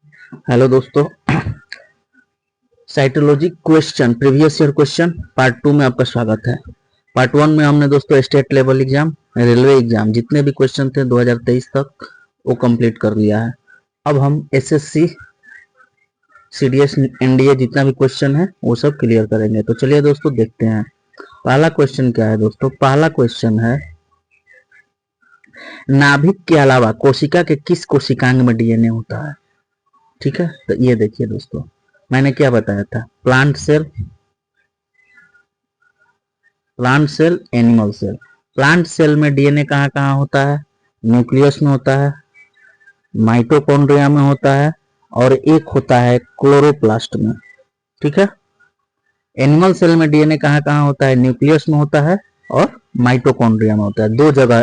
Hello दोस्तों, cytology question previous year question part 2 में आपका स्वागत है। पार्ट 1 में हमने दोस्तों state level exam, railway exam जितने भी क्वेश्चन थे 2023 तक वो कंप्लीट कर लिया है। अब हम एसएससी सीडीएस एनडीए जितना भी क्वेश्चन है वो सब क्लियर करेंगे। तो चलिए दोस्तों देखते हैं पहला क्वेश्चन क्या है। दोस्तों पहला क्वेश्चन है, नाभिक के अलावा कोशिका के किस कोशिकांग में डीएनए होता है। ठीक है, तो ये देखिए दोस्तों, मैंने क्या बताया था, plant cell animal cell. Plant cell में डीएनए कहाँ कहाँ होता है, न्यूक्लियस में होता है, माइटोकॉन्ड्रिया में होता है और एक होता है क्लोरोप्लास्ट में। ठीक है, एनिमल सेल में डीएनए कहाँ कहाँ होता है, न्यूक्लियस में होता है और माइटोकॉन्ड्रिया में होता है, दो जगह।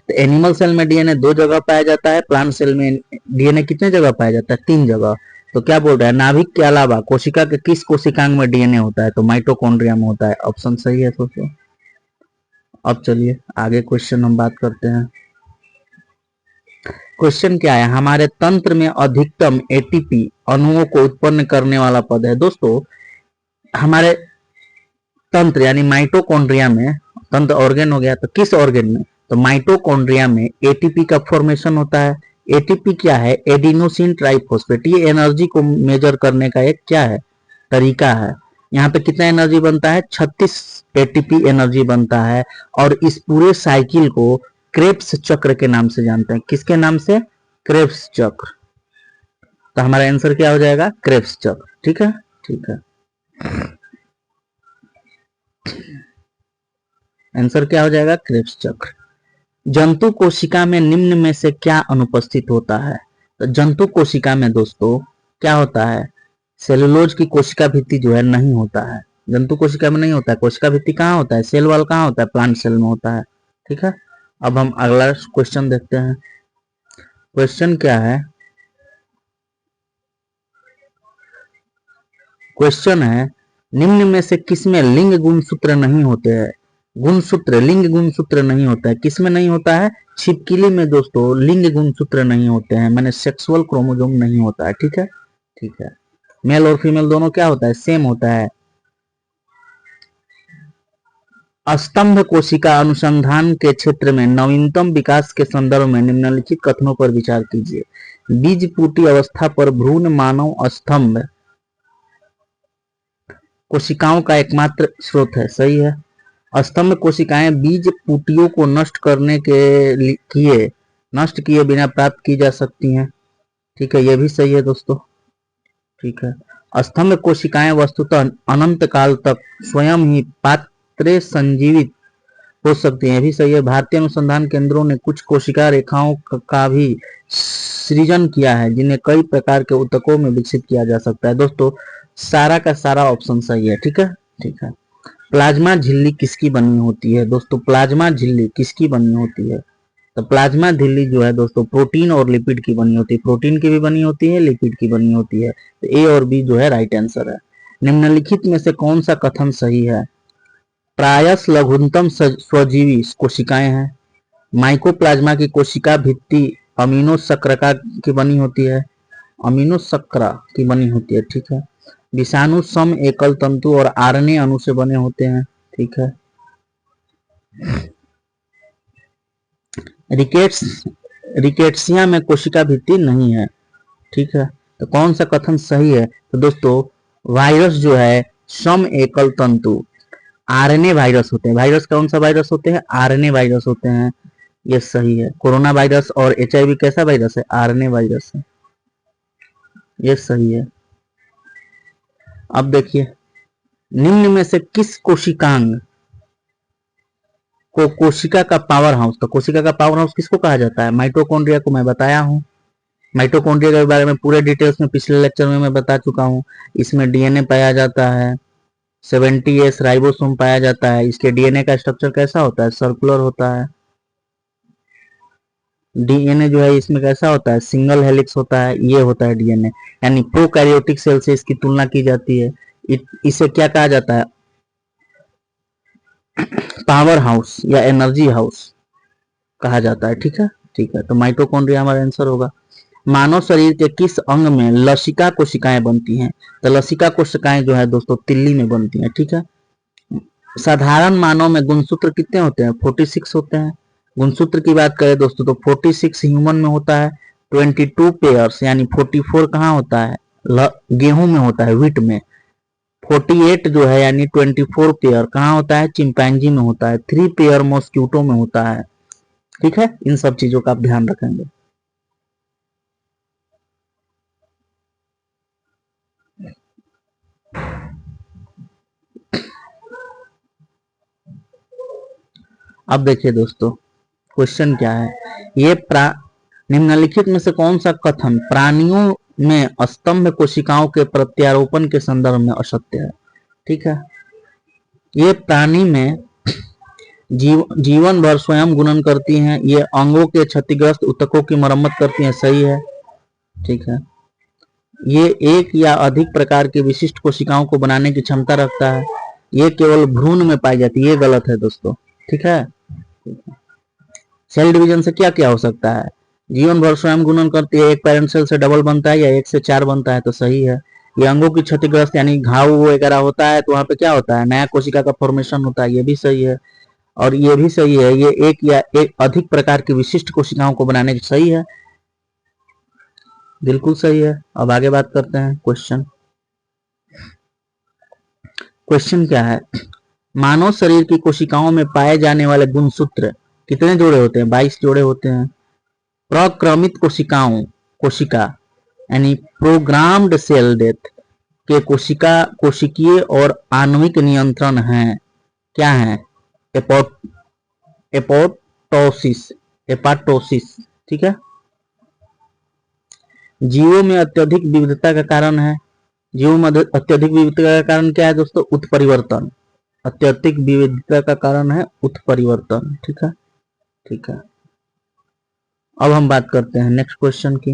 तो एनिमल सेल में डीएनए दो जगह पाया जाता है, प्लांट सेल में डीएनए कितने जगह पाया जाता है, तीन जगह। तो क्या बोल रहा है, नाभिक के अलावा कोशिका के किस कोशिकांग में डीएनए होता है, तो माइटोकॉन्ड्रिया में होता है। ऑप्शन सही है दोस्तों। अब चलिए आगे क्वेश्चन हम बात करते हैं। क्वेश्चन क्या है, हमारे तंत्र में अधिकतम एटीपी अणुओं को उत्पन्न करने वाला पद है। दोस्तों हमारे तंत्र यानी माइटोकॉन्ड्रिया में, तंत्र ऑर्गेन हो गया, तो किस ऑर्गेन में, तो माइटोकॉन्ड्रिया में एटीपी का फॉर्मेशन होता है। एटीपी क्या है, एडिनोसिन ट्राइफॉस्फेट। ये एनर्जी को मेजर करने का एक क्या है, तरीका है। यहाँ पे कितना एनर्जी बनता है, 36 एटीपी एनर्जी बनता है। और इस पूरे साइकिल को क्रेब्स चक्र के नाम से जानते हैं। किसके नाम से, क्रेब्स चक्र। तो हमारा आंसर क्या हो जाएगा, क्रेब्स चक्र। ठीक है, ठीक है, आंसर क्या हो जाएगा, क्रेब्स चक्र। जंतु कोशिका में निम्न में से क्या अनुपस्थित होता है। तो जंतु कोशिका में दोस्तों क्या होता है, सेलुलोज की कोशिका भित्ति जो है नहीं होता है, जंतु कोशिका में नहीं होता है। कोशिका भित्ति कहाँ होता है, सेल वॉल कहाँ होता है, प्लांट सेल में होता है। ठीक है, अब हम अगला क्वेश्चन देखते हैं। क्वेश्चन क्या है, क्वेश्चन है, निम्न में से किसमें लिंग गुणसूत्र नहीं होते हैं। गुणसूत्र, लिंग गुणसूत्र नहीं होता है, किसमें नहीं होता है, छिपकली में दोस्तों लिंग गुणसूत्र नहीं होते हैं, मैंने सेक्सुअल क्रोमोसोम नहीं होता है। ठीक है, ठीक है, मेल और फीमेल दोनों क्या होता है, सेम होता है। स्तंभ कोशिका अनुसंधान के क्षेत्र में नवीनतम विकास के संदर्भ में निम्नलिखित कथनों पर विचार कीजिए। बीजपूटी अवस्था पर भ्रूण मानव स्तंभ कोशिकाओं का एकमात्र स्रोत है। सही है, स्तंभ कोशिकाएं बीज पुटियों को नष्ट किए बिना प्राप्त की जा सकती हैं। ठीक है, यह भी सही है दोस्तों। ठीक है, स्तंभ कोशिकाएं वस्तुतः अनंत काल तक स्वयं ही पात्रे संजीवित हो सकती हैं, भी सही है। भारतीय अनुसंधान केंद्रों ने कुछ कोशिका रेखाओं का भी सृजन किया है जिन्हें कई प्रकार के ऊतकों में विकसित किया जा सकता है। दोस्तों सारा का सारा ऑप्शन सही है। ठीक है, ठीक है। प्लाज्मा झिल्ली किसकी बनी होती है। दोस्तों प्लाज्मा झिल्ली किसकी बनी होती है, तो प्लाज्मा झिल्ली जो है दोस्तों प्रोटीन और लिपिड की बनी होती है। प्रोटीन की भी बनी होती है, लिपिड की बनी होती है। तो ए और बी जो है राइट आंसर है। निम्नलिखित में से कौन सा कथन सही है, प्रायस लघुतम स्वजीवी कोशिकाएं हैं। माइकोप्लाज्मा की कोशिका भित्ति अमीनो सक्रिका की बनी होती है, अमीनो सक्रा की बनी होती है। ठीक है, विषाणु सम एकल तंतु और आरएनए अणु से बने होते हैं। ठीक है, रिकेट्सिया में कोशिका भित्ति नहीं है। ठीक है, तो कौन सा कथन सही है, तो दोस्तों वायरस जो है सम एकल तंतु आरएनए वायरस होते हैं। वायरस कौन सा वायरस होते हैं, आरएनए वायरस होते हैं, ये सही है। कोरोना वायरस और एचआईवी कैसा वायरस है, आरएनए वायरस है, ये सही है। अब देखिए, निम्न में से किस कोशिकांग को कोशिका का पावर हाउस, तो कोशिका का पावर हाउस किसको कहा जाता है, माइटोकॉन्ड्रिया को मैं बताया हूं। माइटोकॉन्ड्रिया के बारे में पूरे डिटेल्स में पिछले लेक्चर में मैं बता चुका हूं। इसमें डीएनए पाया जाता है, 70S राइबोसोम पाया जाता है। इसके डीएनए का स्ट्रक्चर कैसा होता है, सर्कुलर होता है। डीएनए जो है इसमें कैसा होता है, सिंगल हेलिक्स होता है, ये होता है डीएनए। यानी प्रोकैरियोटिक सेल से इसकी तुलना की जाती है। इसे क्या कहा जाता है, पावर हाउस या एनर्जी हाउस कहा जाता है। ठीक है, ठीक है, तो माइटोकॉन्ड्रिया हमारा आंसर होगा। मानव शरीर के किस अंग में लसिका कोशिकाएं बनती हैं? तो लसिका कोशिकाएं जो है दोस्तों तिल्ली में बनती हैं। ठीक है। साधारण मानव में गुणसूत्र कितने होते हैं? 46 होते हैं। गुणसूत्र की बात करें दोस्तों तो 46 ह्यूमन में होता है, 22 पेयर्स यानी 44 कहाँ होता है? गेहूं में होता है, व्हीट में। 48 जो है यानी 24 पेयर कहाँ होता है? चिंपैंजी में होता है। 3 पेयर मॉस्क्यूटो में होता है। ठीक है, इन सब चीजों का आप ध्यान रखेंगे। अब देखिए दोस्तों क्वेश्चन क्या है, ये निम्नलिखित में से कौन सा कथन प्राणियों में स्तंभ कोशिकाओं के प्रत्यारोपण के संदर्भ में असत्य है? ठीक है, ये प्राणी में जीवन भर स्वयं गुणन करती हैं, ये अंगों के क्षतिग्रस्त ऊतकों की मरम्मत करती हैं, सही है। ठीक है, ये एक या अधिक प्रकार की विशिष्ट कोशिकाओं को बनाने की क्षमता रखता है, ये केवल भ्रूण में पाई जाती है, ये गलत है दोस्तों। ठीक है, सेल डिवीजन से क्या क्या हो सकता है? जीवन भर स्वयं गुणन करती है, एक पेरेंट सेल से डबल बनता है या 1 से 4 बनता है, तो सही है। ये अंगों की क्षतिग्रस्त यानी घाव वगैरह होता है तो वहां पे क्या होता है? नया कोशिका का फॉर्मेशन होता है, ये भी सही है। और ये भी सही है, ये एक या एक अधिक प्रकार की विशिष्ट कोशिकाओं को बनाने की, सही है, बिल्कुल सही है। अब आगे बात करते हैं क्वेश्चन। क्वेश्चन क्या है, मानव शरीर की कोशिकाओं में पाए जाने वाले गुणसूत्र कितने जोड़े होते हैं? 22 जोड़े होते हैं। प्रक्रमित कोशिका यानी प्रोग्राम्ड सेल डेथ के कोशिकीय और आणविक नियंत्रण है, क्या है? एपोप्टोसिस। ठीक है, जीवों में अत्यधिक विविधता का कारण है। जीवों में अत्यधिक विविधता का कारण क्या है दोस्तों? उत्परिवर्तन। अत्यधिक विविधता का कारण है उत्परिवर्तन। ठीक है, ठीक है। अब हम बात करते हैं नेक्स्ट क्वेश्चन की।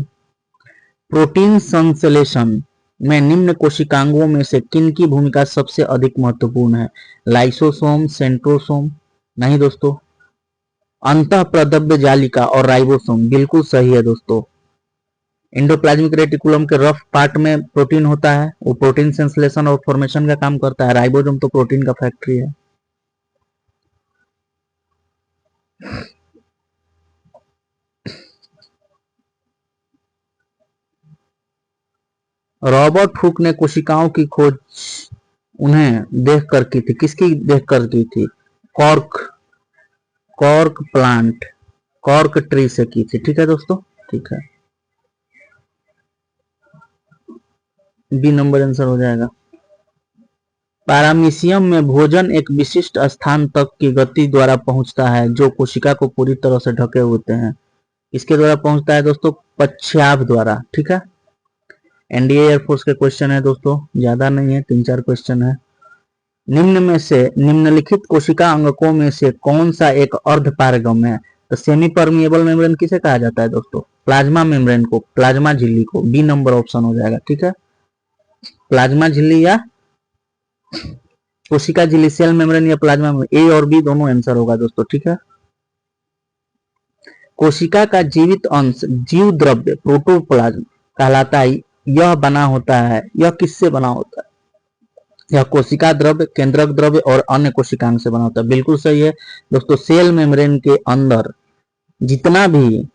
प्रोटीन संश्लेषण में निम्न कोशिकांगों में से किन की भूमिका सबसे अधिक महत्वपूर्ण है? Lysosome, centrosome? नहीं दोस्तों, अंतःप्रद्रव्य जालिका और राइबोसोम, बिल्कुल सही है दोस्तों। एंडोप्लाज्मिक रेटिकुलम के रफ पार्ट में प्रोटीन होता है, वो प्रोटीन संश्लेषण और फॉर्मेशन का काम करता है। राइबोसोम तो प्रोटीन का फैक्ट्री है। रॉबर्ट हुक ने कोशिकाओं की खोज उन्हें देखकर की थी, किसकी देखकर की थी? कॉर्क प्लांट, कॉर्क ट्री से की थी। ठीक है दोस्तों, ठीक है, बी नंबर आंसर हो जाएगा। पैरामीशियम में भोजन एक विशिष्ट स्थान तक की गति द्वारा पहुंचता है जो कोशिका को पूरी तरह से ढके होते हैं। इसके द्वारा पहुंचता है दोस्तों? पश्चाभ द्वारा। ठीक है, एनडीए एयरफोर्स के क्वेश्चन है दोस्तों, ज्यादा नहीं है, 3-4 क्वेश्चन है। निम्न में से निम्नलिखित कोशिका अंगकों में से कौन सा एक अर्धपारगम्य है? तो सेमी परमिएबल मेम्ब्रेन किसे कहा जाता है दोस्तों? प्लाज्मा मेम्ब्रेन को, प्लाज्मा झिल्ली को। बी नंबर ऑप्शन हो जाएगा। ठीक है, प्लाज्मा झिल्ली या कोशिका झिल्ली, सेल मेम्ब्रेन या प्लाज्मा मेम्ब्रेन, ए और बी दोनों आंसर होगा दोस्तों। ठीक है, कोशिका का जीवित अंश जीव द्रव्य प्रोटोप्लाज्म कहलाता है। यह बना होता है, यह किससे बना होता है? यह कोशिका द्रव्य, केंद्रक द्रव्य और अन्य कोशिकांग से बना होता है, बिल्कुल सही है दोस्तों। सेल मेम्ब्रेन के अंदर जितना भी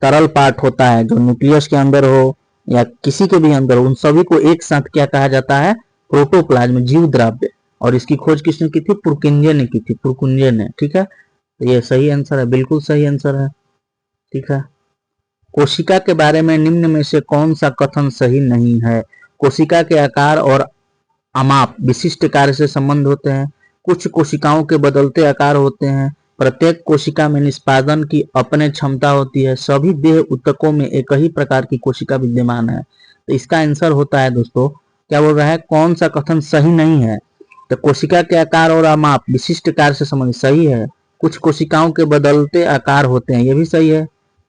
तरल पार्ट होता है, जो न्यूक्लियस के अंदर हो या किसी के भी अंदर हो, उन सभी को एक साथ क्या कहा जाता है? प्रोटोप्लाज्म, जीव द्रव्य। और इसकी खोज किसने की थी? पुरकिंजे ने की थी, पुरकुंजे ने। ठीक है, तो ये सही आंसर है, बिल्कुल सही आंसर है। ठीक है, कोशिका के बारे में निम्न में से कौन सा कथन सही नहीं है? कोशिका के आकार और अमाप विशिष्ट कार्य से संबंध होते हैं। कुछ कोशिकाओं के बदलते आकार होते हैं। प्रत्येक कोशिका में निष्पादन की अपने क्षमता होती है। सभी देह ऊतकों में एक ही प्रकार की कोशिका विद्यमान है। तो इसका आंसर होता है दोस्तों, क्या बोल रहा है? कौन सा कथन सही नहीं है? तो कोशिका के आकार और अमाप विशिष्ट कार्य से संबंधित, सही है। कुछ कोशिकाओं के बदलते आकार होते हैं, ये भी सही है,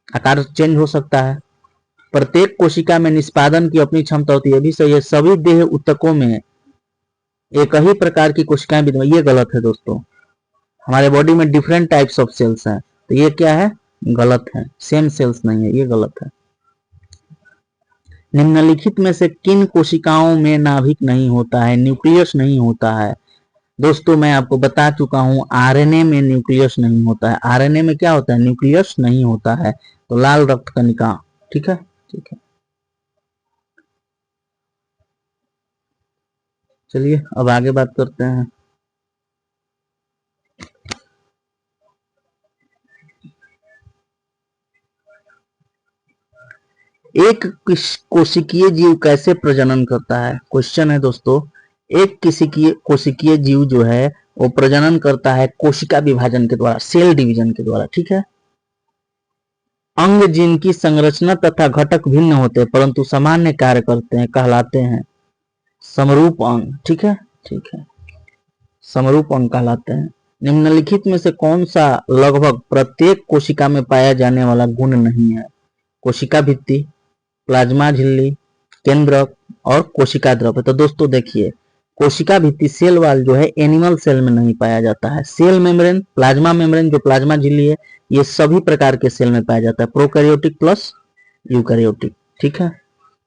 आकार चेंज हो सकता है। प्रत्येक कोशिका में निष्पादन की अपनी क्षमता होती है, ये भी सही है। सभी देह ऊतकों में एक ही प्रकार की कोशिकाएं विद्यमान, ये गलत है दोस्तों। हमारे बॉडी में डिफरेंट टाइप्स ऑफ सेल्स हैं, तो ये क्या है? गलत है। सेम सेल्स नहीं है, ये गलत है। निम्नलिखित में से किन कोशिकाओं में नाभिक नहीं होता है, न्यूक्लियस नहीं होता है? दोस्तों मैं आपको बता चुका हूं, आरएनए में न्यूक्लियस नहीं होता है। आरएनए में क्या होता है? न्यूक्लियस नहीं होता है। तो लाल रक्त कणिका। ठीक है, ठीक है। चलिए अब आगे बात करते हैं। एक कोशिकीय जीव कैसे प्रजनन करता है? क्वेश्चन है दोस्तों, एक किसी कोशिकीय जीव जो है वो प्रजनन करता है कोशिका विभाजन के द्वारा, सेल डिवीजन के द्वारा। ठीक है। अंग जिनकी संरचना तथा घटक भिन्न होते हैं परंतु सामान्य कार्य करते हैं कहलाते हैं समरूप अंग। ठीक है, ठीक है, समरूप अंग कहलाते हैं। निम्नलिखित में से कौन सा लगभग प्रत्येक कोशिका में पाया जाने वाला गुण नहीं है? कोशिका भित्ति, प्लाज्मा झिल्ली, केंद्रक और कोशिका द्रव्य। तो दोस्तों देखिए, कोशिका भित्ति सेल वाल जो है एनिमल सेल में नहीं पाया जाता है। सेल मेम्ब्रेन, प्लाज्मा मेम्ब्रेन जो प्लाज्मा झिल्ली है, ये सभी प्रकार के सेल में पाया जाता है, प्रोकैरियोटिक प्लस यूकैरियोटिक। ठीक है।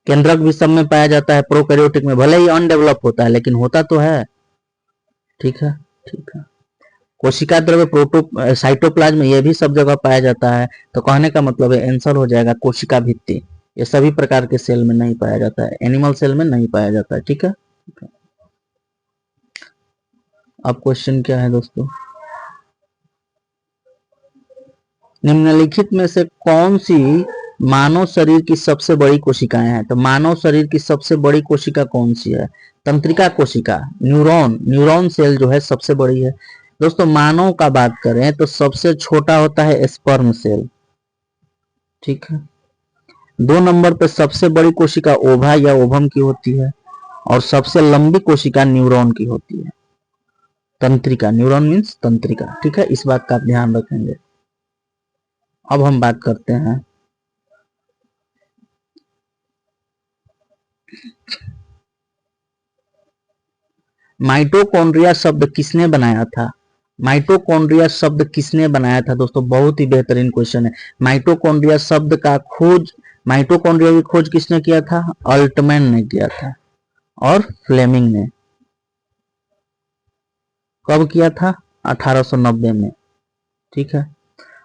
केंद्रक भी सब में पाया जाता है, प्रोकैरियोटिक में भले ही अनडेवलप होता है लेकिन होता तो है। ठीक है, ठीक है। कोशिका द्रव्य प्रोटो साइटोप्लाज्म में ये भी सब जगह पाया जाता है। तो कहने का मतलब है आंसर हो जाएगा कोशिका भित्ति। ये सभी प्रकार के सेल में नहीं पाया जाता है, एनिमल सेल में नहीं पाया जाता है। ठीक है, ठीक है। अब क्वेश्चन क्या है दोस्तों, निम्नलिखित में से कौन सी मानव शरीर की सबसे बड़ी कोशिकाएं हैं? तो मानव शरीर की सबसे बड़ी कोशिका कौन सी है? तंत्रिका कोशिका, न्यूरॉन, न्यूरॉन सेल जो है सबसे बड़ी है। दोस्तों मानव का बात करें तो सबसे छोटा होता है स्पर्म सेल। ठीक है। 2 नंबर पे सबसे बड़ी कोशिका ओवा या ओवम की होती है और सबसे लंबी कोशिका न्यूरॉन की होती है, तंत्रिका। न्यूरॉन मीन्स तंत्रिका। ठीक है, इस बात का आप ध्यान रखेंगे। अब हम बात करते हैं माइटोकॉन्ड्रिया शब्द किसने बनाया था? माइटोकॉन्ड्रिया शब्द किसने बनाया था? दोस्तों बहुत ही बेहतरीन क्वेश्चन है। माइटोकॉन्ड्रिया शब्द का खोज, माइटोकॉन्ड्रिया की खोज किसने किया था? अल्टमैन ने किया था और फ्लेमिंग ने। कब किया था? 1890 में। ठीक है।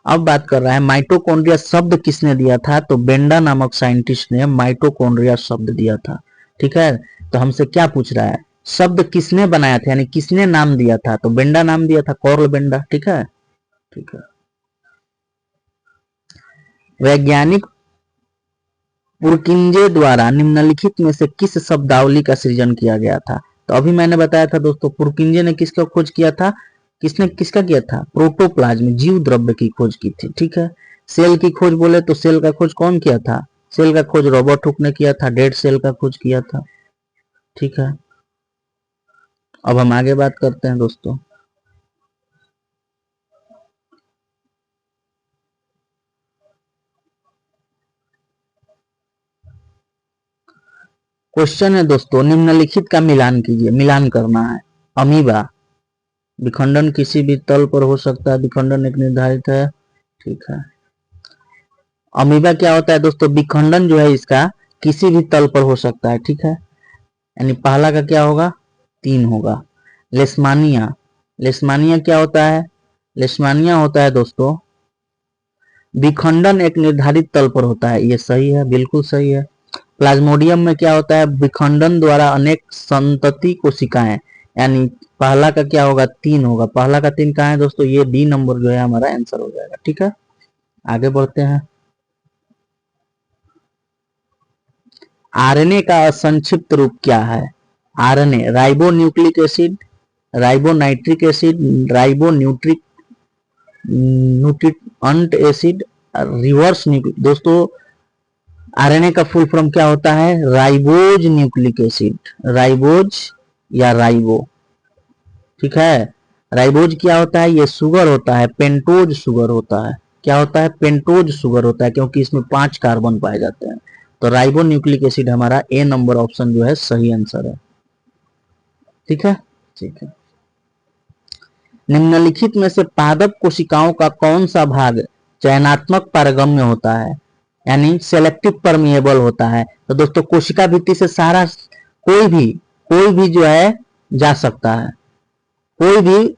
अब बात कर रहा है माइटोकॉन्ड्रिया शब्द किसने दिया था? तो बेंडा नामक साइंटिस्ट ने माइटोकॉन्ड्रिया शब्द दिया था। ठीक है। तो हमसे क्या पूछ रहा है, शब्द किसने बनाया था, यानी किसने नाम दिया था? तो बेंडा नाम दिया था, कॉर्ल बेंडा। ठीक है, ठीक है। वैज्ञानिक पुरकिंजे द्वारा निम्नलिखित में से किस शब्दावली का सृजन किया गया था? तो अभी मैंने बताया था दोस्तों, पुरकिंजे ने किसका खोज किया था? किसने किसका किया था? प्रोटोप्लाज्म, जीव द्रव्य की खोज की थी। ठीक है। सेल की खोज बोले तो सेल का खोज कौन किया था? सेल का खोज रॉबर्ट हुक ने किया था, डेड सेल का खोज किया था। ठीक है। अब हम आगे बात करते हैं दोस्तों, क्वेश्चन है दोस्तों, निम्नलिखित का मिलान कीजिए। मिलान करना है। अमीबा, विखंडन किसी भी तल पर हो सकता है, विखंडन एक निर्धारित है। ठीक है। अमीबा क्या होता है दोस्तों? विखंडन जो है इसका किसी भी तल पर हो सकता है। ठीक है। यानी पहला का क्या होगा? 3 होगा। लेस्मानिया, लेस्मानिया क्या होता है? लेस्मानिया होता है दोस्तों, विखंडन एक निर्धारित तल पर होता है। ये सही है, बिल्कुल सही है। प्लाज्मोडियम में क्या होता है? विखंडन द्वारा अनेक संतति कोशिकाएं, यानी पहला का क्या होगा? 3 होगा। पहला का 3 कहाँ है दोस्तों? ये डी नंबर जो है हमारा आंसर हो जाएगा। ठीक है। आगे बढ़ते हैं। आरएनए का संक्षिप्त रूप क्या है? RNA, ribo nucleic acid, ribo nitric acid, ribo Nutrich nutrient acid, reverse nucleic. दोस्तों आरएनए का फुल फॉर्म क्या होता है? राइबोज न्यूक्लिक एसिड, राइबोज या राइबो। ठीक है। राइबोज क्या होता है? ये शुगर होता है, पेंटोज शुगर होता है। क्या होता है? पेंटोज शुगर होता है, क्योंकि इसमें 5 कार्बन पाए जाते हैं। तो राइबो न्यूक्लिक एसिड हमारा ए नंबर ऑप्शन जो है सही आंसर है। ठीक है, ठीक है। निम्नलिखित में से पादप कोशिकाओं का कौन सा भाग चयनात्मक पारगम्य होता है? यानी सेलेक्टिव परमिएबल होता है। तो दोस्तों कोशिका भित्ति से सारा कोई भी जो है जा सकता है। कोई भी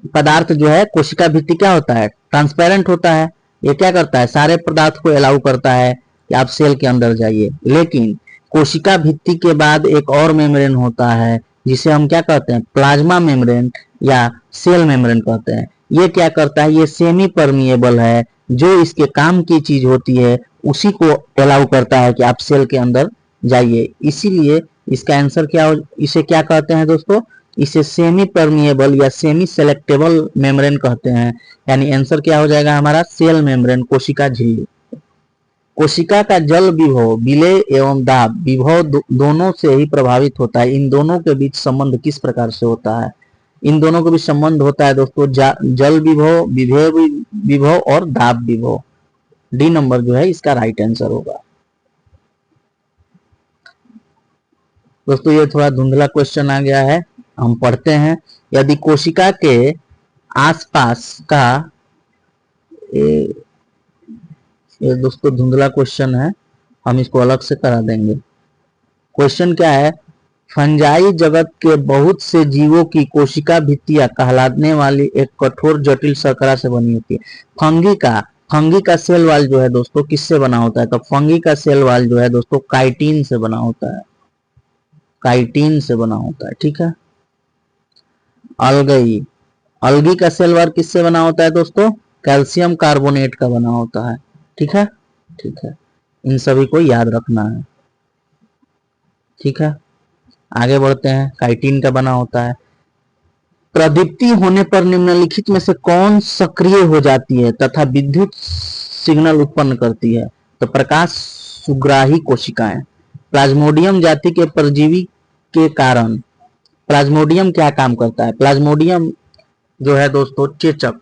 पदार्थ जो है, कोशिका भित्ति क्या होता है, ट्रांसपेरेंट होता है। ये क्या करता है, सारे पदार्थ को अलाउ करता है कि आप सेल के अंदर जाइए। लेकिन कोशिका भित्ति के बाद एक और मेम्ब्रेन होता है जिसे हम क्या कहते हैं, प्लाज्मा मेम्ब्रेन या सेल मेम्ब्रेन कहते हैं। ये क्या करता है, ये सेमी परमिएबल है। जो इसके काम की चीज होती है उसी को अलाउ करता है कि आप सेल के अंदर जाइए। इसीलिए इसका आंसर क्या हो, इसे क्या कहते हैं दोस्तों, इसे सेमी परमिएबल या सेमी सेलेक्टेबल मेम्ब्रेन कहते हैं। यानी आंसर क्या हो जाएगा हमारा, सेल मेम्ब्रेन, कोशिका झिल्ली। कोशिका का जल विभव, विलेय एवं दाब विभव दोनों से ही प्रभावित होता है। इन दोनों के बीच संबंध किस प्रकार से होता है, इन दोनों के बीच संबंध होता है दोस्तों जल विभव, विलेय विभव और दाब विभव। डी नंबर जो है इसका राइट आंसर होगा। दोस्तों ये थोड़ा धुंधला क्वेश्चन आ गया है, हम पढ़ते हैं। यदि कोशिका के आसपास का, ये दोस्तों धुंधला क्वेश्चन है, हम इसको अलग से करा देंगे। क्वेश्चन क्या है, फंजाई जगत के बहुत से जीवों की कोशिका भित्तियां कहलाने वाली एक कठोर जटिल शर्करा से बनी होती है। फंगी का सेल वाल जो है दोस्तों किससे बना होता है, तो फंगी का सेल वाल जो है दोस्तों काइटिन से बना होता है, काइटिन से बना होता है। ठीक है। अलगी का सेल वाल किससे बना होता है दोस्तों, कैल्शियम कार्बोनेट का बना होता है। ठीक है, ठीक है, इन सभी को याद रखना है। ठीक है, आगे बढ़ते हैं। काइटिन का बना होता है। प्रदीप्ति होने पर निम्नलिखित में से कौन सक्रिय हो जाती है तथा विद्युत सिग्नल उत्पन्न करती है, तो प्रकाश सुग्राही कोशिकाएं। प्लाज्मोडियम जाति के परजीवी के कारण, प्लाज्मोडियम क्या काम करता है, प्लाज्मोडियम जो है दोस्तों चेचक,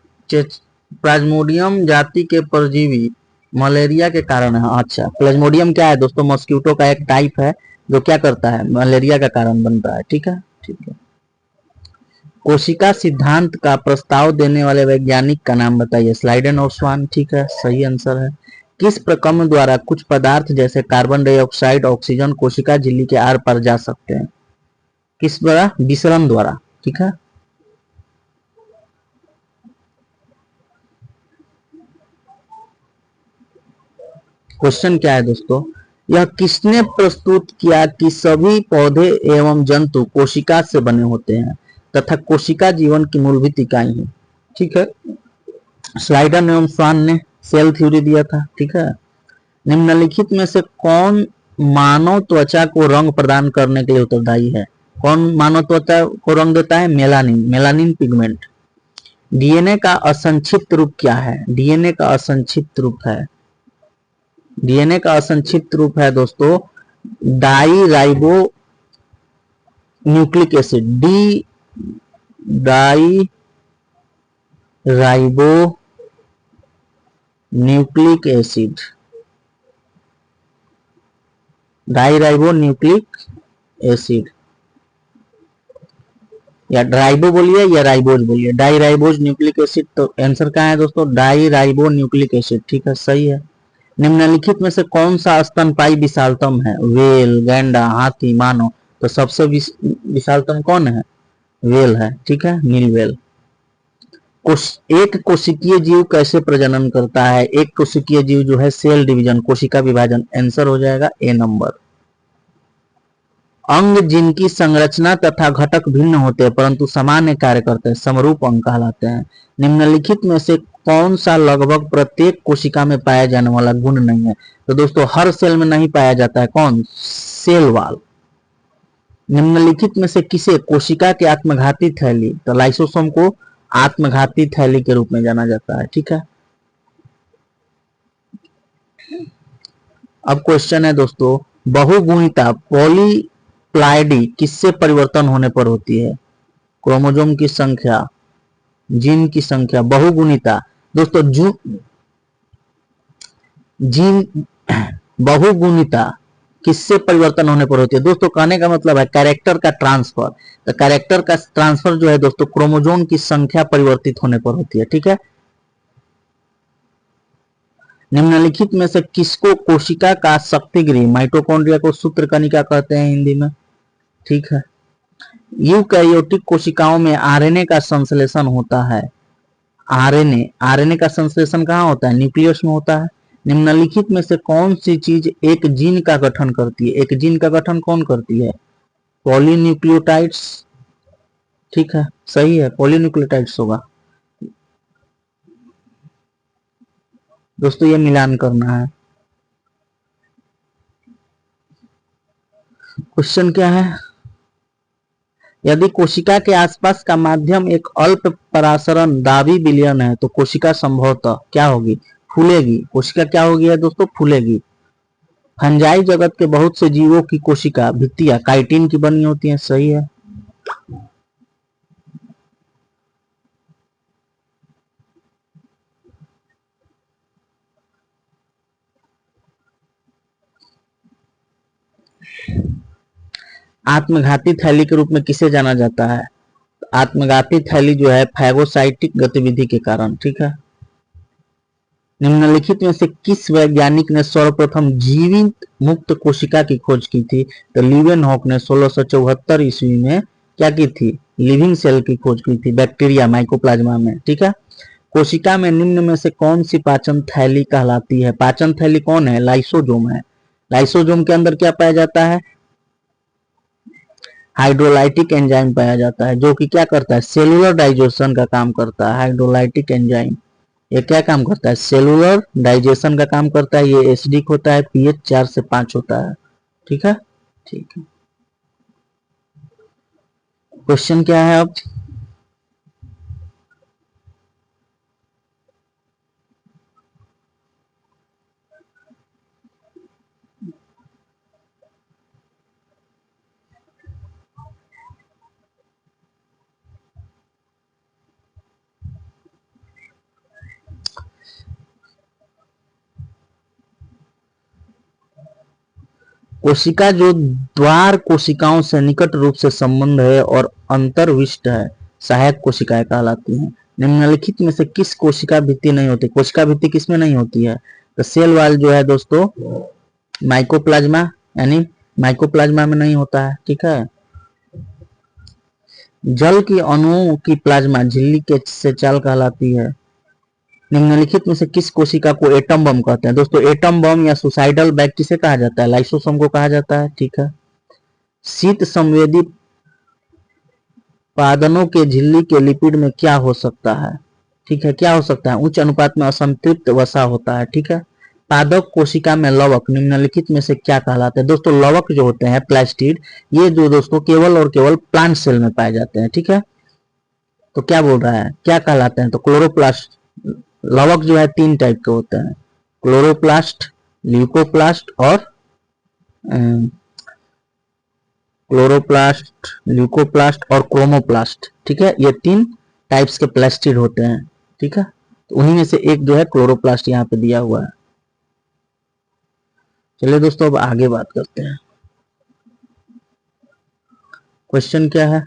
प्लाज्मोडियम जाति के परजीवी मलेरिया के कारण है। अच्छा, प्लाज्मोडियम क्या है दोस्तों, मॉस्किटो का एक टाइप है जो क्या करता है, मलेरिया का कारण बनता है। ठीक है, ठीक है। कोशिका सिद्धांत का प्रस्ताव देने वाले वैज्ञानिक का नाम बताइए, स्लाइडन और स्वान। ठीक है, सही आंसर है। किस प्रक्रम द्वारा कुछ पदार्थ जैसे कार्बन डाइऑक्साइड, ऑक्सीजन कोशिका झिल्ली के आर पार जा सकते हैं, किस द्वारा, विसरण द्वारा। ठीक है। क्वेश्चन क्या है दोस्तों, यह किसने प्रस्तुत किया कि सभी पौधे एवं जंतु कोशिका से बने होते हैं तथा कोशिका जीवन की मूलभूत इकाई है। ठीक है, स्लाइडन एवं स्वान ने सेल थ्योरी दिया था। ठीक है। निम्नलिखित में से कौन मानव त्वचा को रंग प्रदान करने के लिए उत्तरदायी है, कौन मानव त्वचा को रंग देता है, मेलानिन, मेलानिन पिगमेंट। डीएनए का असंक्षिप्त रूप क्या है, डीएनए का असंक्षिप्त रूप है, डीएनए का असंक्षिप्त रूप है दोस्तों di ribo nucleic acid, di ribo nucleic acid, di ribo nucleic acid, या राइबो बोलिए या राइबोज बोलिए, डाई राइबोज न्यूक्लिक एसिड। तो आंसर क्या है दोस्तों, डाई राइबो न्यूक्लिक एसिड। ठीक है, सही है। निम्नलिखित में से कौन सा स्तनपायी विशालतम है, वेल, गैंडा, हाथी, मानव। तो सबसे विशालतम कौन है, वेल है। ठीक है, नीलवेल। एक कोशिकीय जीव कैसे प्रजनन करता है, एक कोशिकीय जीव जो है सेल डिवीजन, कोशिका विभाजन। आंसर हो जाएगा ए नंबर। अंग जिनकी संरचना तथा घटक भिन्न होते हैं परंतु सामान्य कार्य करते हैं, समरूप अंग कहलाते हैं। निम्नलिखित में से कौन सा लगभग प्रत्येक कोशिका में पाया जाने वाला गुण नहीं है, तो दोस्तों हर सेल में नहीं पाया जाता है, कौन, सेल वाल। निम्नलिखित में से किसे कोशिका की आत्मघाती थैली, तो लाइसोसोम को आत्मघाती थैली के रूप में जाना जाता है। ठीक है। अब क्वेश्चन है दोस्तों, बहुगुणिता पॉलीप्लाइडी किससे परिवर्तन होने पर होती है, क्रोमोसोम की संख्या, जीन की संख्या। बहुगुणिता दोस्तों जीन बहुगुणिता किससे परिवर्तन होने पर होती है, दोस्तों कहने का मतलब है कैरेक्टर का ट्रांसफर। तो कैरेक्टर का ट्रांसफर जो है दोस्तों क्रोमोसोम की संख्या परिवर्तित होने पर होती है। ठीक है। निम्नलिखित में से किसको कोशिका का शक्ति गृह, माइटोकॉन्ड्रिया को सूत्र कणिका कहते हैं हिंदी में, ठीक है। यूकैरियोटिक कोशिकाओं में आरएनए का संश्लेषण होता है। आरएनए का संश्लेषण कहाँ होता है? न्यूक्लियस में होता है। निम्नलिखित में से कौन सी चीज एक जीन का गठन करती है? एक जीन का गठन कौन करती है? पॉलीन्यूक्लियोटाइड्स, ठीक है, सही है, पॉलीन्यूक्लियोटाइड्स होगा दोस्तों, ये मिलान करना है। क्वेश्चन क्या है? यदि कोशिका के आसपास का माध्यम एक अल्प परासरण दाबी विलयन है तो कोशिका संभवतः क्या होगी? फूलेगी। कोशिका क्या होगी है दोस्तों? फूलेगी। फंजाई जगत के बहुत से जीवों की कोशिका भित्तियां काइटिन की बनी होती हैं, सही है। आत्मघाती थैली के रूप में किसे जाना जाता है? आत्मघाती थैली जो है फैगोसाइटिक गतिविधि के कारण, ठीक है। निम्नलिखित में से किस वैज्ञानिक ने सर्वप्रथम जीवित मुक्त कोशिका की खोज की थी? तो लीवेनहॉक ने 1674 ईस्वी में क्या की थी? लिविंग सेल की खोज की थी, बैक्टीरिया माइकोप्लाज्मा में, ठीक है। कोशिका में निम्न में से कौन सी पाचन थैली कहलाती है? पाचन थैली कौन है? लाइसोजोम है। लाइसोजोम के अंदर क्या पाया जाता है? हाइड्रोलाइटिक एंजाइम पाया जाता है, जो कि क्या करता है? सेलुलर डाइजेशन का काम करता है। हाइड्रोलाइटिक एंजाइम ये क्या काम करता है? सेलुलर डाइजेशन का काम करता है। ये एसिडिक होता है, पीएच 4 से 5 होता है, ठीक है। ठीक है, क्वेश्चन क्या है अब? कोशिका जो द्वार कोशिकाओं से निकट रूप से संबंध है और अंतर्विष्ट है, सहायक कोशिकाएं कहलाती हैं। निम्नलिखित में से किस कोशिका भित्ति नहीं होती? कोशिका भित्ति किसमें नहीं होती है? तो सेल वाल जो है दोस्तों माइकोप्लाज्मा, यानी माइकोप्लाज्मा में नहीं होता है, ठीक है। जल की अणुओं की प्लाज्मा झिल्ली के से चाल कहलाती है। निम्नलिखित में से किस कोशिका को एटम बम कहते हैं? दोस्तों एटम बम या सुसाइडल बैग किसे कहा जाता है? लाइसोसोम को कहा जाता है, ठीक है। शीत संवेदी पादनों के झिल्ली के लिपिड में क्या हो सकता है? ठीक है, क्या हो सकता है? उच्च अनुपात में असंतृप्त वसा होता है, ठीक है। पादप कोशिका में लवक निम्नलिखित में से क्या कहलाते हैं? दोस्तों लवक जो होते हैं प्लास्टिड, ये जो दोस्तों केवल और केवल प्लांट सेल में पाए जाते हैं, ठीक है। तो क्या बोल रहा है, क्या कहलाते हैं? तो क्लोरोप्लास्ट। लवक जो है 3 टाइप के होते हैं, क्लोरोप्लास्ट, ल्यूकोप्लास्ट और क्लोरोप्लास्ट, ल्यूकोप्लास्ट और क्रोमोप्लास्ट, ठीक है। ये 3 टाइप्स के प्लास्टिड होते हैं, ठीक है। तो उन्हीं में से एक जो है क्लोरोप्लास्ट यहाँ पे दिया हुआ है। चलिए दोस्तों अब आगे बात करते हैं। क्वेश्चन क्या है?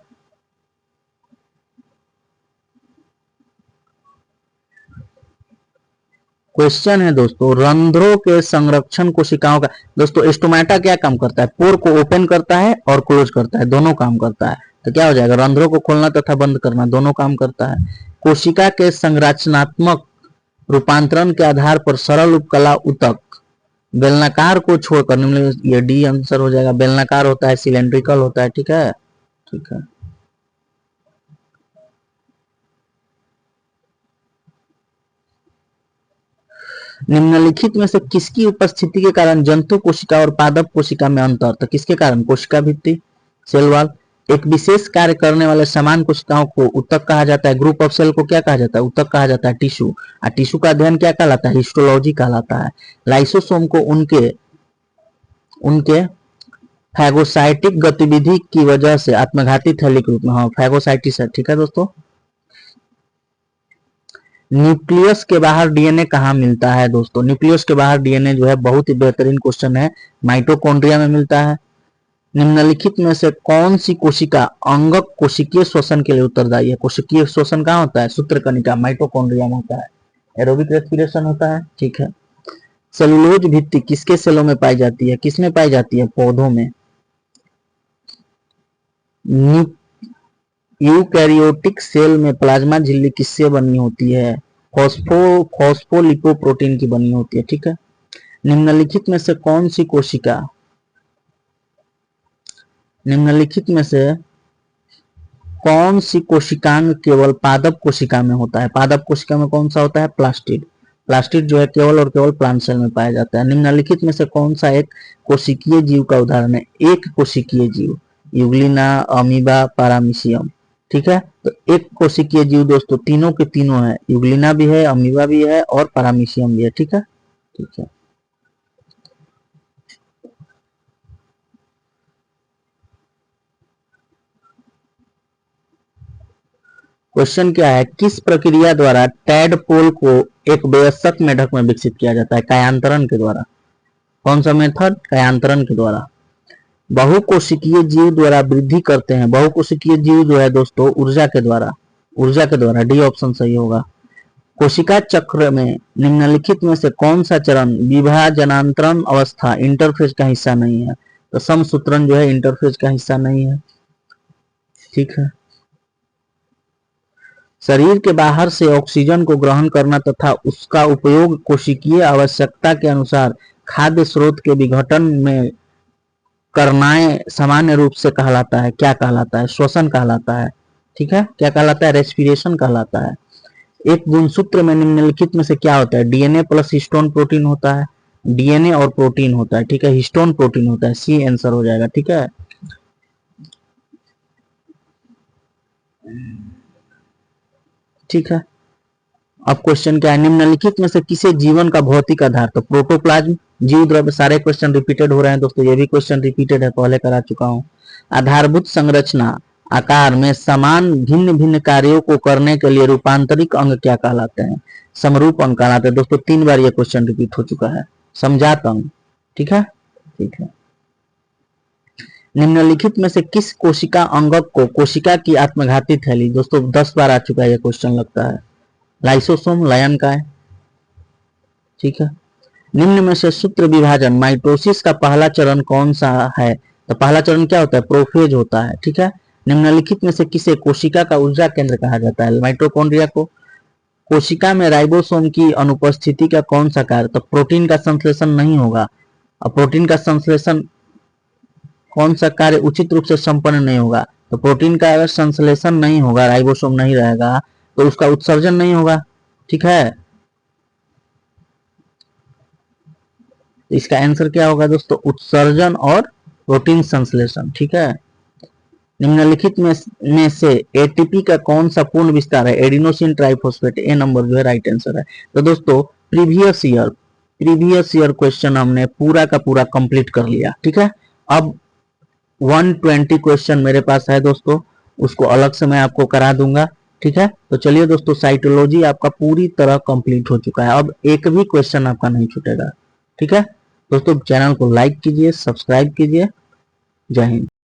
क्वेश्चन है दोस्तों, रंध्रों के संरक्षण कोशिकाओं का। दोस्तों स्टोमेटा क्या काम करता है? पोर को ओपन करता है और क्लोज करता है, दोनों काम करता है। तो क्या हो जाएगा? रंध्रों को खोलना तथा बंद करना दोनों काम करता है। कोशिका के संरचनात्मक रूपांतरण के आधार पर सरल उपकला उतक बेलनाकार को छोड़कर, ये डी आंसर हो जाएगा, बेलनाकार होता है, सिलेंड्रिकल होता है, ठीक है। ठीक है, निम्नलिखित में से किसकी उपस्थिति के कारण जंतु कोशिका और पादप कोशिका में अंतर? तो किसके कारण? कोशिका भित्ति, सेल वॉल। एक विशेष कार्य करने वाले समान कोशिकाओं को उत्तक कहा जाता है। ग्रुप ऑफ सेल को क्या कहा जाता है? उत्तक कहा जाता है, टिश्यू। और टिश्यू का अध्ययन क्या कहलाता है? हिस्टोलॉजी कहलाता है। लाइसोसोम को उनके उनके फैगोसाइटिक गतिविधि की वजह से आत्मघाती थैली के रूप में, हाँ फैगोसाइटिस है, ठीक है दोस्तों। न्यूक्लियस के बाहर डीएनए कहाँ मिलता है? दोस्तों न्यूक्लियस के बाहर डीएनए जो है, बहुत ही बेहतरीन क्वेश्चन है, माइटोकॉन्ड्रिया में मिलता है। निम्नलिखित में से कौन सी कोशिका अंगक कोशिकीय श्वसन के लिए उत्तरदायी है? कोशिकीय श्वसन कहाँ होता है? सूत्रकणिका, माइटोकॉन्ड्रिया में होता है। एरोबिक रेस्पिरेशन होता है, ठीक है। सेलुलोज भित्ति किसके सेलों में पाई जाती है? किसमें पाई जाती है? पौधों में। यूकैरियोटिक सेल में प्लाज्मा झिल्ली किससे बनी होती है? फॉस्फोलिपोप्रोटीन की बनी होती है। ठीक है। निम्नलिखित में से कौन सी कोशिका, निम्नलिखित में से कौन सी कोशिकांग केवल पादप कोशिका में होता है? पादप कोशिका में कौन सा होता है? प्लास्टिड। प्लास्टिड जो है केवल और केवल प्लांट सेल में पाया जाता है। निम्नलिखित में से कौन सा एक कोशिकीय जीव का उदाहरण है? एक कोशिकीय जीव, यूग्लिना, अमीबा, पैरामीशियम। ठीक है। तो एक कोशिकीय जीव दोस्तों तीनों के तीनों है, यूग्लिना भी है, अमीबा भी है और पैरामीशियम भी है। ठीक है। ठीक है। क्वेश्चन क्या है? किस प्रक्रिया द्वारा टैडपोल को एक वयस्क मेढक में विकसित किया जाता है? कायांतरण के द्वारा। कौन सा मेथड? कायांतरण के द्वारा। बहुकोशिकीय जीव द्वारा वृद्धि करते हैं। बहुकोशिकीय जीव जो है दोस्तों ऊर्जा के द्वारा, ऊर्जा के द्वारा। डी ऑप्शन सही होगा। कोशिका चक्र में निम्नलिखित में से कौन सा चरण विभाजनांतरण अवस्था इंटरफेज का हिस्सा नहीं है? तो समसूत्रण जो है इंटरफेज का हिस्सा नहीं है। ठीक है। शरीर के बाहर से ऑक्सीजन को ग्रहण करना तथा उसका उपयोग कोशिकीय आवश्यकता के अनुसार खाद्य स्रोत के विघटन में करनाए सामान्य रूप से कहलाता है। क्या कहलाता है? श्वसन कहलाता है। ठीक है। क्या कहलाता है? रेस्पिरेशन कहलाता है। एक गुणसूत्र में निम्नलिखित में से क्या होता है? डीएनए प्लस हिस्टोन प्रोटीन होता है। डीएनए और प्रोटीन होता है। ठीक है। हिस्टोन प्रोटीन होता है। सी आंसर हो जाएगा। ठीक है। ठीक है। अब क्वेश्चन क्या है? निम्नलिखित में से किसे जीवन का भौतिक आधार? तो प्रोटोप्लाज्म, जीव द्रव्य। सारे क्वेश्चन रिपीटेड हो रहे हैं दोस्तों, ये भी क्वेश्चन रिपीटेड है, पहले करा चुका हूं। आधारभूत संरचना आकार में समान भिन्न भिन्न कार्यों को करने के लिए रूपांतरिक अंग क्या कहलाते हैं? समरूप अंग कहलाते हैं दोस्तों। 3 बार ये क्वेश्चन रिपीट हो चुका है। समजात अंग। ठीक है। ठीक है। निम्नलिखित में से किस कोशिका अंगक को कोशिका की आत्मघाती थैली? दोस्तों 10 बार आ चुका है ये क्वेश्चन लगता है। लाइसोसोम, लायन का है। ठीक है। निम्न में से सूत्र विभाजन माइटोसिस का पहला चरण कौन सा है? तो पहला चरण क्या होता है? प्रोफेज होता है। ठीक है। निम्नलिखित में से किसे कोशिका का ऊर्जा केंद्र कहा जाता है? माइटोकॉन्ड्रिया को। कोशिका में राइबोसोम की अनुपस्थिति का कौन सा कार्य? तो प्रोटीन का संश्लेषण नहीं होगा। और प्रोटीन का संश्लेषण कौन सा कार्य उचित रूप से संपन्न नहीं होगा? तो प्रोटीन का अगर संश्लेषण नहीं होगा, राइबोसोम नहीं रहेगा, तो उसका उत्सर्जन नहीं होगा। ठीक है। इसका आंसर क्या होगा दोस्तों? उत्सर्जन और प्रोटीन संश्लेषण। ठीक है। निम्नलिखित में से एटीपी का कौन सा पूर्ण विस्तार है? Adenosine triphosphate. ए नंबर जो है राइट आंसर है। तो दोस्तों प्रीवियस ईयर क्वेश्चन हमने पूरा का पूरा कंप्लीट कर लिया। ठीक है। अब 120 क्वेश्चन मेरे पास है दोस्तों, उसको अलग से मैं आपको करा दूंगा। ठीक है। तो चलिए दोस्तों, साइटोलॉजी आपका पूरी तरह कंप्लीट हो चुका है। अब एक भी क्वेश्चन आपका नहीं छूटेगा। ठीक है दोस्तों, चैनल को लाइक कीजिए, सब्सक्राइब कीजिए। जय हिंद।